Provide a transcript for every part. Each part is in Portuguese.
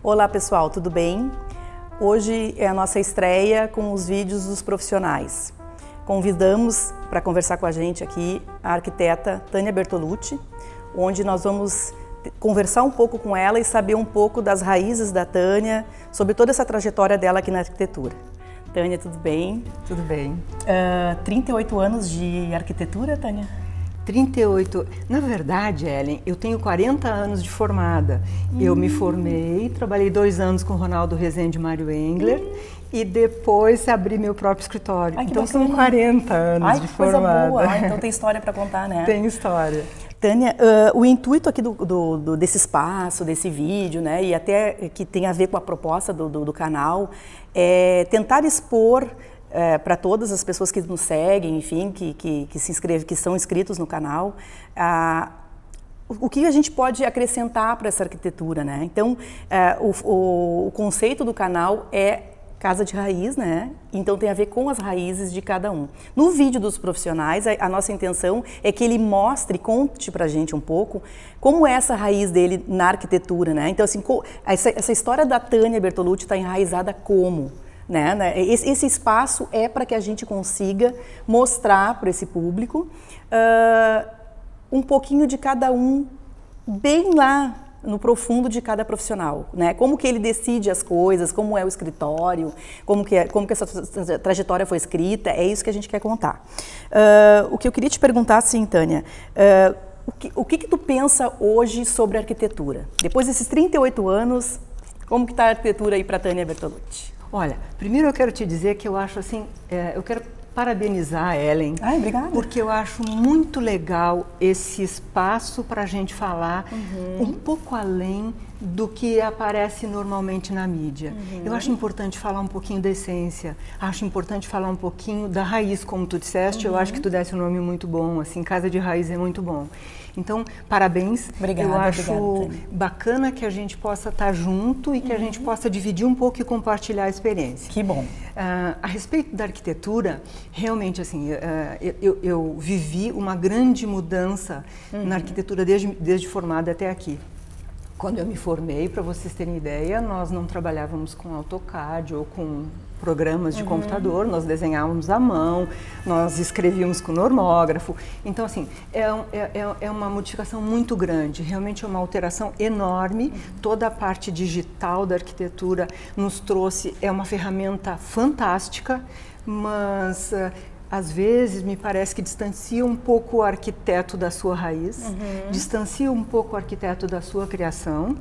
Olá pessoal, tudo bem? Hoje é a nossa estreia com os vídeos dos profissionais. Convidamos para conversar com a gente aqui a arquiteta Tânia Bertolucci, onde nós vamos conversar um pouco com ela e saber um pouco das raízes da Tânia, sobre toda essa trajetória dela aqui na arquitetura. Tânia, tudo bem? Tudo bem. 38 anos de arquitetura, Tânia? 38. Na verdade, Ellen, eu tenho 40 anos de formada. Eu me formei, trabalhei 2 anos com Ronaldo Rezende e Mário Engler e depois abri meu próprio escritório. Ai, então são 40 anos de formada. Coisa boa. Então tem história para contar, né? Tem história. Tânia, o intuito aqui desse espaço, desse vídeo, né, e até que tem a ver com a proposta do canal, é tentar expor para todas as pessoas que nos seguem, enfim, que se inscrevem, que são inscritos no canal, o que a gente pode acrescentar para essa arquitetura, né? Então, o conceito do canal é casa de raiz, né? Então tem a ver com as raízes de cada um. No vídeo dos profissionais, a nossa intenção é que ele mostre, conte pra gente um pouco como é essa raiz dele na arquitetura, né? Então assim, essa história da Tânia Bertolucci está enraizada como? Né? Esse espaço é para que a gente consiga mostrar para esse público um pouquinho de cada um, bem lá no profundo de cada profissional, né? Como que ele decide as coisas, como é o escritório, como que essa trajetória foi escrita, é isso que a gente quer contar. O que eu queria te perguntar, assim, Tânia, o que tu pensa hoje sobre arquitetura? Depois desses 38 anos, como que está a arquitetura aí para a Tânia Bertolucci? Olha, primeiro eu quero te dizer que eu acho assim, eu quero parabenizar a Ellen, obrigada. Porque eu acho muito legal esse espaço para a gente falar um pouco além do que aparece normalmente na mídia. Eu acho importante falar um pouquinho da essência, acho importante falar um pouquinho da raiz, como tu disseste, eu acho que tu desse um nome muito bom, assim, casa de raiz é muito bom. Então, parabéns. Obrigada, eu acho obrigada, bacana que a gente possa estar junto e que a gente possa dividir um pouco e compartilhar a experiência. Que bom. A respeito da arquitetura, realmente assim, eu vivi uma grande mudança na arquitetura desde formada até aqui. Quando eu me formei, para vocês terem ideia, nós não trabalhávamos com AutoCAD ou com programas de computador, nós desenhávamos à mão, nós escrevíamos com normógrafo. Então, assim, é uma modificação muito grande, realmente é uma alteração enorme. Toda a parte digital da arquitetura nos trouxe, é uma ferramenta fantástica, mas às vezes me parece que distancia um pouco o arquiteto da sua raiz, distancia um pouco o arquiteto da sua criação.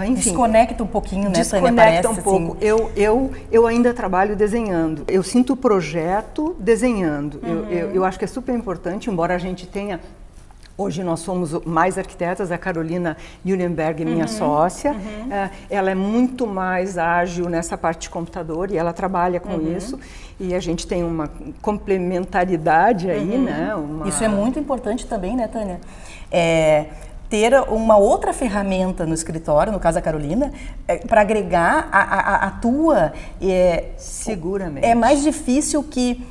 Enfim, desconecta um pouquinho, né, Tânia? Desconecta um pouco. Assim. Eu ainda trabalho desenhando. Eu sinto o projeto desenhando. Eu acho que é super importante, embora a gente tenha... Hoje nós somos mais arquitetas, a Carolina Nuremberg, minha sócia, ela é muito mais ágil nessa parte de computador e ela trabalha com isso e a gente tem uma complementaridade aí, né? Isso é muito importante também, né, Tânia? Ter uma outra ferramenta no escritório, no caso a Carolina, para agregar a tua... Seguramente. É mais difícil que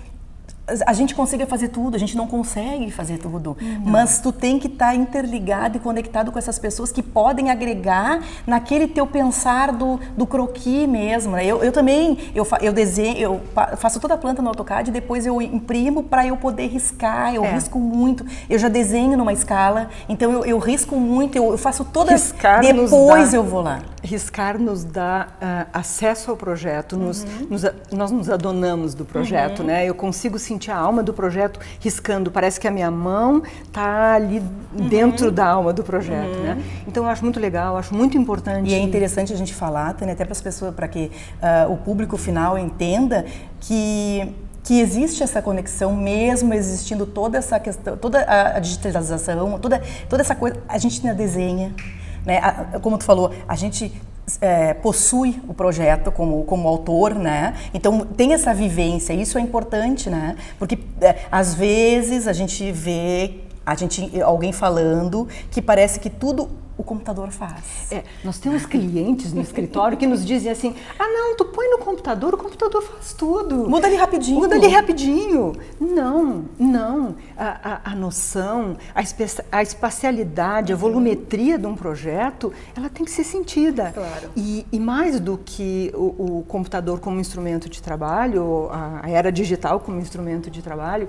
a gente consiga fazer tudo, a gente não consegue fazer tudo, mas tu tem que estar interligado e conectado com essas pessoas que podem agregar naquele teu pensar do croquis mesmo, né? Eu também, eu desenho, eu faço toda a planta no AutoCAD e depois eu imprimo para eu poder riscar, eu risco muito, eu já desenho numa escala, então eu risco muito, eu faço toda, depois eu vou lá. Riscar nos dá acesso ao projeto, nós nos adonamos do projeto, né? Eu consigo sentir a alma do projeto riscando, parece que a minha mão está ali dentro da alma do projeto, né? Então eu acho muito legal, acho muito importante. E é interessante a gente falar, Tânia, até para as pessoas, para que o público final entenda que existe essa conexão, mesmo existindo toda essa questão, toda a digitalização, toda essa coisa, a gente ainda desenha, né? Como tu falou, a gente possui o projeto como autor, né? Então tem essa vivência, isso é importante, né? Porque às vezes a gente vê alguém falando que parece que tudo o computador faz. Nós temos clientes no escritório que nos dizem assim, não, tu põe no computador, o computador faz tudo. Muda ali rapidinho. Muda ali rapidinho. Não. A noção, a espacialidade, a volumetria de um projeto, ela tem que ser sentida. Claro. E mais do que o computador como instrumento de trabalho, a era digital como instrumento de trabalho,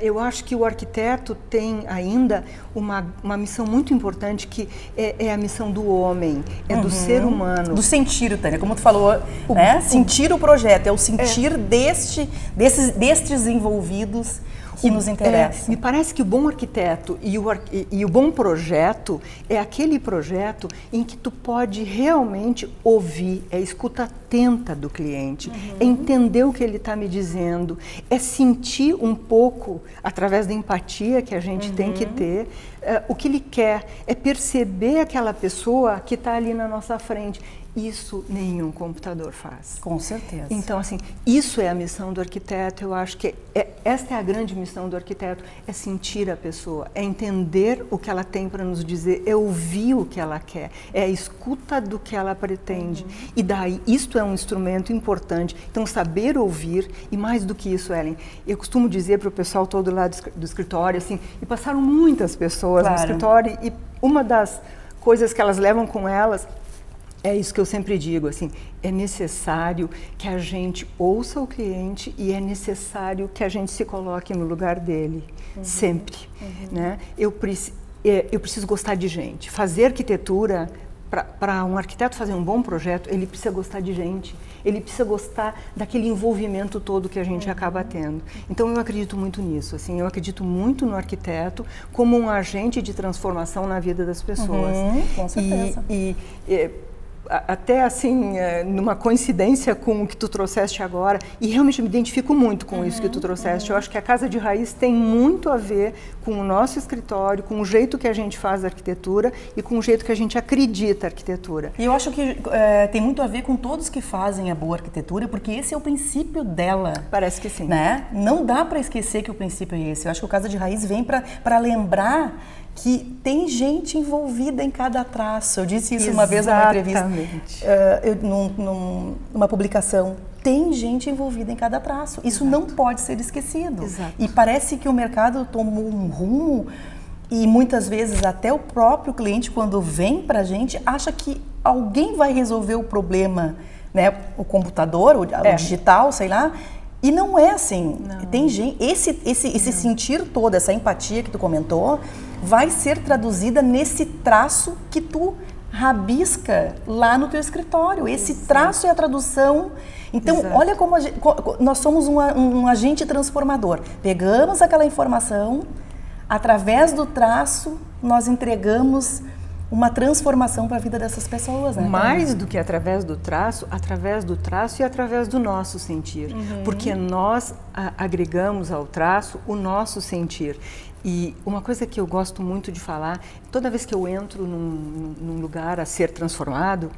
eu acho que o arquiteto tem ainda uma missão muito importante que é a missão do homem, do ser humano. Do sentir, Tânia, como tu falou, né? Sentir o projeto, é o sentir destes envolvidos que nos interessa. Me parece que o bom arquiteto e o bom projeto é aquele projeto em que tu pode realmente ouvir, é a escuta atenta do cliente, é entender o que ele está me dizendo, é sentir um pouco, através da empatia que a gente tem que ter, o que ele quer, é perceber aquela pessoa que está ali na nossa frente. Isso nenhum computador faz. Com certeza. Então, assim, isso é a missão do arquiteto. Eu acho que esta é a grande missão do arquiteto, é sentir a pessoa, é entender o que ela tem para nos dizer, é ouvir o que ela quer, é a escuta do que ela pretende. E daí, isto é um instrumento importante. Então, saber ouvir, e mais do que isso, Ellen, eu costumo dizer para o pessoal todo lá do escritório, assim, e passaram muitas pessoas no escritório, e uma das coisas que elas levam com elas é isso que eu sempre digo, assim, é necessário que a gente ouça o cliente e é necessário que a gente se coloque no lugar dele, sempre, né? Eu preciso gostar de gente. Fazer arquitetura, para um arquiteto fazer um bom projeto, ele precisa gostar de gente, ele precisa gostar daquele envolvimento todo que a gente acaba tendo. Então eu acredito muito nisso, assim, eu acredito muito no arquiteto como um agente de transformação na vida das pessoas. Com certeza. Até assim, numa coincidência com o que tu trouxeste agora, e realmente me identifico muito com isso que tu trouxeste, eu acho que a Casa de Raiz tem muito a ver com o nosso escritório, com o jeito que a gente faz a arquitetura e com o jeito que a gente acredita a arquitetura. E eu acho que tem muito a ver com todos que fazem a boa arquitetura, porque esse é o princípio dela. Parece que sim. Né? Não dá para esquecer que o princípio é esse. Eu acho que o Casa de Raiz vem para lembrar que tem gente envolvida em cada traço. Eu disse isso uma vez numa entrevista, numa publicação. Tem gente envolvida em cada traço. Isso não pode ser esquecido. Exato. E parece que o mercado tomou um rumo e muitas vezes até o próprio cliente, quando vem para a gente, acha que alguém vai resolver o problema, né? O computador, o digital, sei lá. E não é assim. Não. Tem gente, esse sentir todo, essa empatia que tu comentou, vai ser traduzida nesse traço que tu rabisca lá no teu escritório. Esse traço é a tradução. Então, olha como nós somos um agente transformador. Pegamos aquela informação, através do traço, nós entregamos uma transformação para a vida dessas pessoas, né? Mais do que através do traço e através do nosso sentir. Porque nós agregamos ao traço o nosso sentir. E uma coisa que eu gosto muito de falar, toda vez que eu entro num lugar a ser transformado,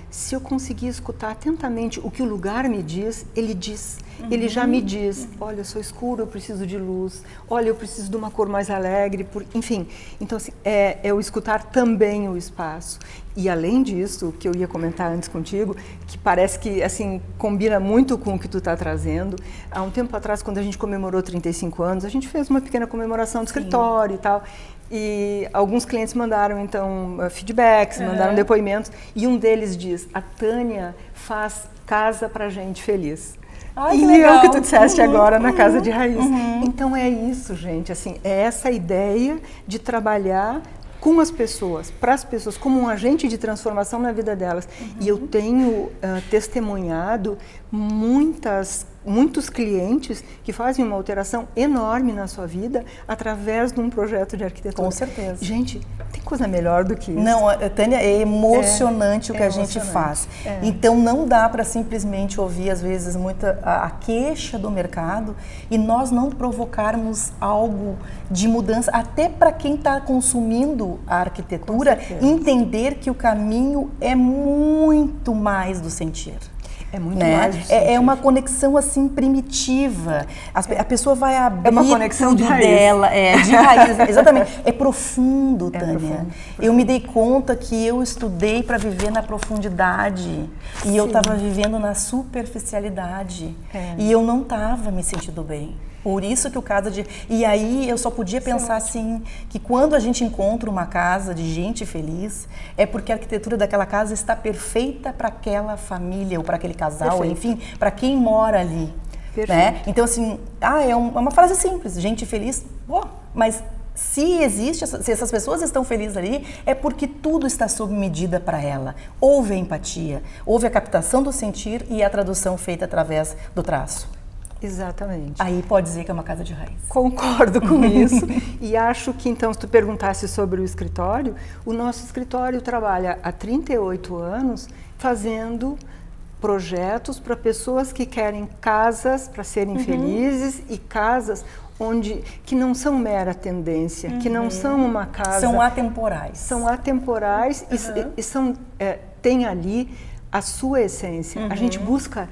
se eu conseguir escutar atentamente o que o lugar me diz, ele diz. Ele já me diz, olha, eu sou escuro, eu preciso de luz, olha, eu preciso de uma cor mais alegre, enfim. Então, assim, é eu escutar também o espaço. E além disso, o que eu ia comentar antes contigo, que parece que, assim, combina muito com o que tu está trazendo. Há um tempo atrás, quando a gente comemorou 35 anos, a gente fez uma pequena comemoração do escritório e tal. E alguns clientes mandaram, então, feedbacks, mandaram depoimentos. E um deles diz, a Tânia faz casa pra gente feliz. Ai, e que legal. é o que tu disseste agora na Casa de Raiz. Então é isso, gente, assim, é essa ideia de trabalhar com as pessoas, para as pessoas, como um agente de transformação na vida delas. E eu tenho testemunhado muitos clientes que fazem uma alteração enorme na sua vida através de um projeto de arquitetura. Com certeza. Gente, tem coisa melhor do que isso. Não, Tânia, é emocionante o que a gente faz. Então não dá para simplesmente ouvir, às vezes, a queixa do mercado e nós não provocarmos algo de mudança, até para quem está consumindo a arquitetura, entender que o caminho é muito mais do sentir. É muito né? mais do É uma conexão assim primitiva. A pessoa vai abrir uma conexão tudo de raiz. dela, de raiz, exatamente. É profundo, Tânia. Profundo. Eu me dei conta que eu estudei para viver na profundidade e eu estava vivendo na superficialidade e eu não estava me sentindo bem. Por isso que o Casa de... E aí eu só podia pensar assim, que quando a gente encontra uma casa de gente feliz, é porque a arquitetura daquela casa está perfeita para aquela família, ou para aquele casal, Perfeito. enfim, para quem mora ali. Né? Então assim, é uma frase simples, gente feliz, mas se essas pessoas estão felizes ali, é porque tudo está sob medida para ela. Houve a empatia, houve a captação do sentir e a tradução feita através do traço. Exatamente. Aí pode dizer que é uma casa de raiz. Concordo com isso. E acho que, então, se tu perguntasse sobre o escritório, o nosso escritório trabalha há 38 anos fazendo projetos para pessoas que querem casas para serem felizes e casas que não são mera tendência, que não são uma casa... São atemporais. São atemporais e tem ali a sua essência. A gente busca...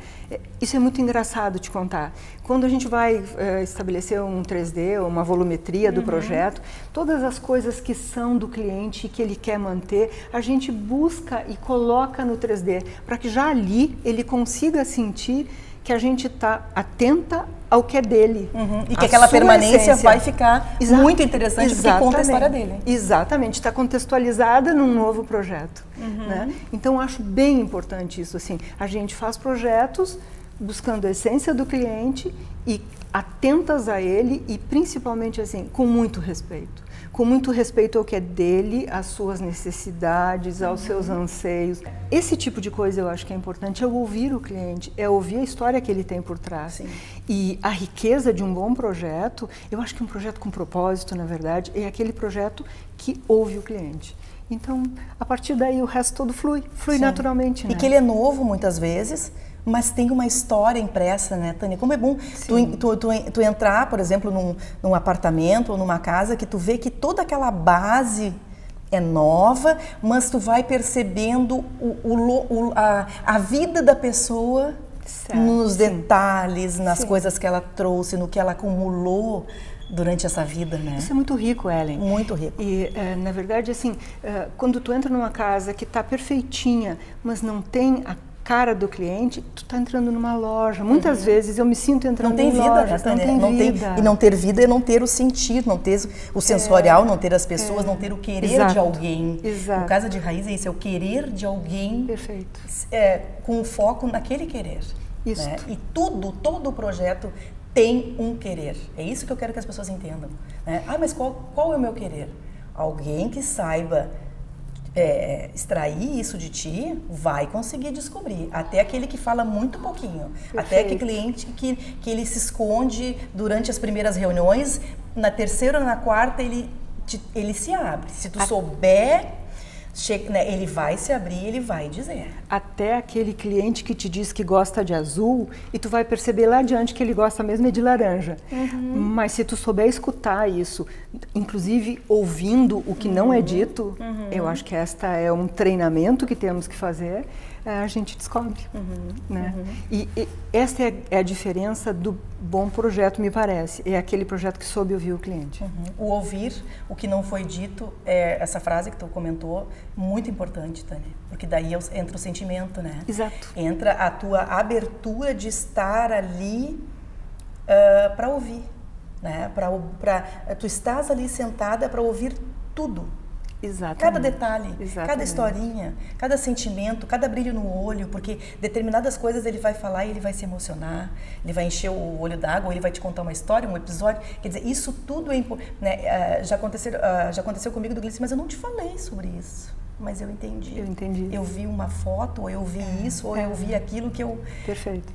Isso é muito engraçado te contar. Quando a gente vai estabelecer um 3D, uma volumetria do projeto, todas as coisas que são do cliente e que ele quer manter, a gente busca e coloca no 3D, para que já ali ele consiga sentir que a gente está atenta ao que é dele. E que aquela permanência essência vai ficar muito interessante porque conta a história dele. Exatamente, está contextualizada num novo projeto. Né? Então, acho bem importante isso. Assim, a gente faz projetos buscando a essência do cliente e atentas a ele e, principalmente, assim, com muito respeito. Com muito respeito ao que é dele, às suas necessidades, aos seus anseios. Esse tipo de coisa eu acho que é importante, é ouvir o cliente, é ouvir a história que ele tem por trás. Sim. E a riqueza de um bom projeto, eu acho que um projeto com propósito, na verdade, é aquele projeto que ouve o cliente. Então, a partir daí o resto todo flui naturalmente. Né? E que ele é novo muitas vezes, mas tem uma história impressa, né, Tânia? Como é bom tu entrar, por exemplo, num apartamento ou numa casa que tu vê que toda aquela base é nova, mas tu vai percebendo a vida da pessoa nos detalhes, nas coisas que ela trouxe, no que ela acumulou durante essa vida, né? Isso é muito rico, Ellen. Muito rico. E, na verdade, assim, quando tu entra numa casa que está perfeitinha, mas não tem a cara do cliente, tu está entrando numa loja. Muitas vezes eu me sinto entrando em lojas. Não tem vida. E não ter vida é não ter o sentir, não ter o sensorial, não ter as pessoas, não ter o querer de alguém. Exato. O Casa de Raiz é isso, é o querer de alguém. Perfeito. Com foco naquele querer. Isso. Né? E todo o projeto tem um querer. É isso que eu quero que as pessoas entendam. Né? Mas qual é o meu querer? Alguém que saiba extrair isso de ti, vai conseguir descobrir. Até aquele que fala muito pouquinho. Perfeito. Até aquele cliente que ele se esconde durante as primeiras reuniões, na terceira ou na quarta ele se abre. Se tu souber... ele vai se abrir, ele vai dizer. Até aquele cliente que te diz que gosta de azul e tu vai perceber lá adiante que ele gosta mesmo de laranja. Mas se tu souber escutar isso, inclusive ouvindo o que não é dito, eu acho que esta é um treinamento que temos que fazer, a gente descobre. Né? E essa é a diferença do bom projeto, me parece. É aquele projeto que soube ouvir o cliente. O ouvir o que não foi dito, essa frase que tu comentou, muito importante, Tânia. Porque daí entra o sentimento, né? Exato. Entra a tua abertura de estar ali para ouvir. Né? Tu estás ali sentada para ouvir tudo. Exatamente. Cada detalhe, Exatamente. Cada historinha, cada sentimento, cada brilho no olho, porque determinadas coisas ele vai falar e ele vai se emocionar, ele vai encher o olho d'água, ou ele vai te contar uma história, um episódio. Quer dizer, isso tudo é importante. Né? Já aconteceu comigo do Gleice, mas eu não te falei sobre isso. Mas eu entendi. Eu entendi. Eu vi uma foto, ou eu vi isso, ou eu vi aquilo que eu... Perfeito.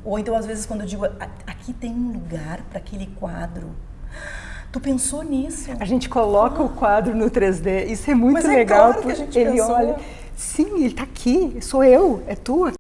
Ou então, às vezes, quando eu digo, aqui tem um lugar para aquele quadro. Tu pensou nisso? A gente coloca o quadro no 3D, isso é muito legal, claro que a gente ele pensou. olha, sim, ele está aqui, sou eu, é tu.